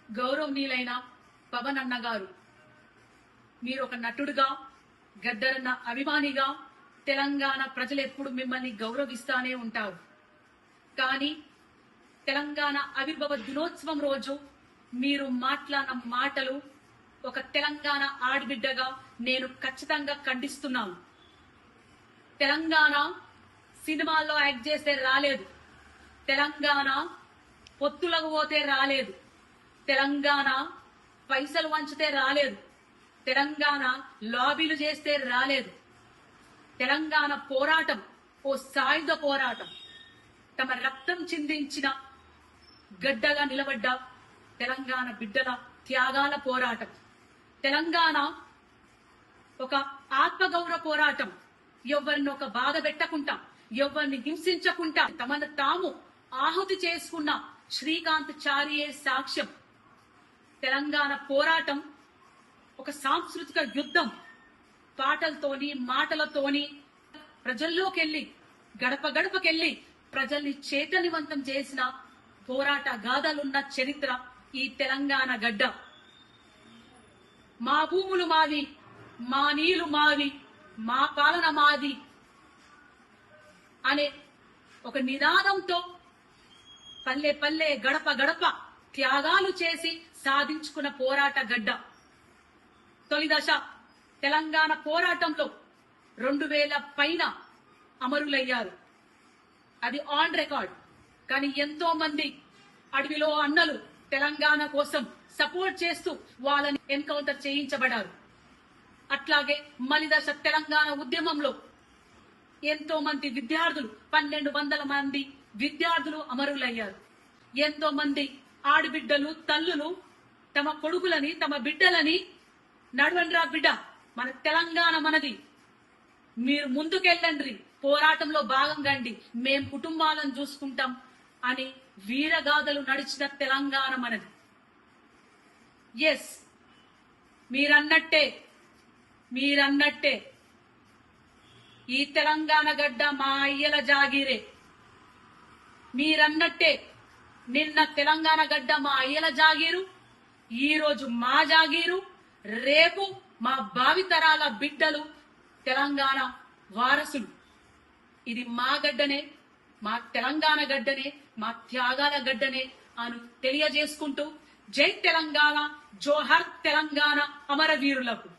గౌరవనీయులైన పవన్ అన్న గారు, మీరు ఒక నటుడుగా, గద్దరన్న అభిమానిగా తెలంగాణ ప్రజలు ఎప్పుడు మిమ్మల్ని గౌరవిస్తానే ఉంటారు. కానీ తెలంగాణ ఆవిర్భావ దినోత్సవం రోజు మీరు మాట్లాడిన మాటలు ఒక తెలంగాణ ఆడబిడ్డగా నేను ఖచ్చితంగా ఖండిస్తున్నాను. తెలంగాణ సినిమాల్లో యాక్ట్ చేస్తే రాలేదు, తెలంగాణ పొత్తులకు పోతే రాలేదు, తెలంగాణ పైసలు వంచితే రాలేదు, తెలంగాణ లాబీలు చేస్తే రాలేదు. తెలంగాణ పోరాటం ఓ సాయుధ పోరాటం. తమ రక్తం చిందించిన గడ్డగా నిలబడ్డ తెలంగాణ బిడ్డల త్యాగాల పోరాటం. తెలంగాణ ఒక ఆత్మగౌరవ పోరాటం. ఎవరిని ఒక బాధ పెట్టకుండా, ఎవరిని హింసించకుండా తమను తాము ఆహుతి చేసుకున్న శ్రీకాంత్ చారియే సాక్ష్యం. తెలంగాణ పోరాటం ఒక సాంస్కృతిక యుద్ధం. పాటలతోని, మాటలతోని ప్రజల్లోకెళ్లి, గడప గడపకెళ్లి ప్రజల్ని చైతన్యవంతం చేసిన పోరాట గాథలున్న చరిత్ర ఈ తెలంగాణ గడ్డ. మా భూములు మావి, మా నీళ్లు మావి, మా పాలన మాది అనే ఒక నినాదంతో పల్లె పల్లె, గడప గడప త్యాగాలు చేసి సాధించుకున్న పోరాట గడ్డ. తొలి దశ తెలంగాణ పోరాటంలో 2000 పైన అమరులయ్యారు. అది ఆన్ రికార్డ్. కానీ ఎంతో మంది అడవిలో అన్నలు తెలంగాణ కోసం సపోర్ట్ చేస్తూ వాళ్ళని ఎన్కౌంటర్ చేయించబడ్డారు. అట్లాగే మలిదశ తెలంగాణ ఉద్యమంలో ఎంతో మంది విద్యార్థులు, 1200 మంది విద్యార్థులు అమరులయ్యారు. ఎంతో మంది ఆడబిడ్డలు, తల్లులు తమ కొడుకులని, తమ బిడ్డలని నడవండ్రా బిడ్డ, మన తెలంగాణ మనది, మీరు ముందుకెళ్ళండి, పోరాటంలో భాగం కండి, మేం కుటుంబాలను చూసుకుంటాం అని వీరగాథలు నడిచిన తెలంగాణ మనది. ఎస్, మీరన్నట్టే ఈ తెలంగాణ గడ్డ మా అయ్యల జాగీరే. మీరన్నట్టే నిన్న తెలంగాణ గడ్డ మా అయ్యల జాగీరు, ఈ రోజు మా జాగీరు, రేపు మా భావితరాల బిడ్డలు తెలంగాణ వారసులు. ఇది మా గడ్డనే, మా తెలంగాణ గడ్డనే, మా త్యాగాల గడ్డనే అని తెలియజేసుకుంటూ జై తెలంగాణ, జోహర్ తెలంగాణ అమరవీరులకు.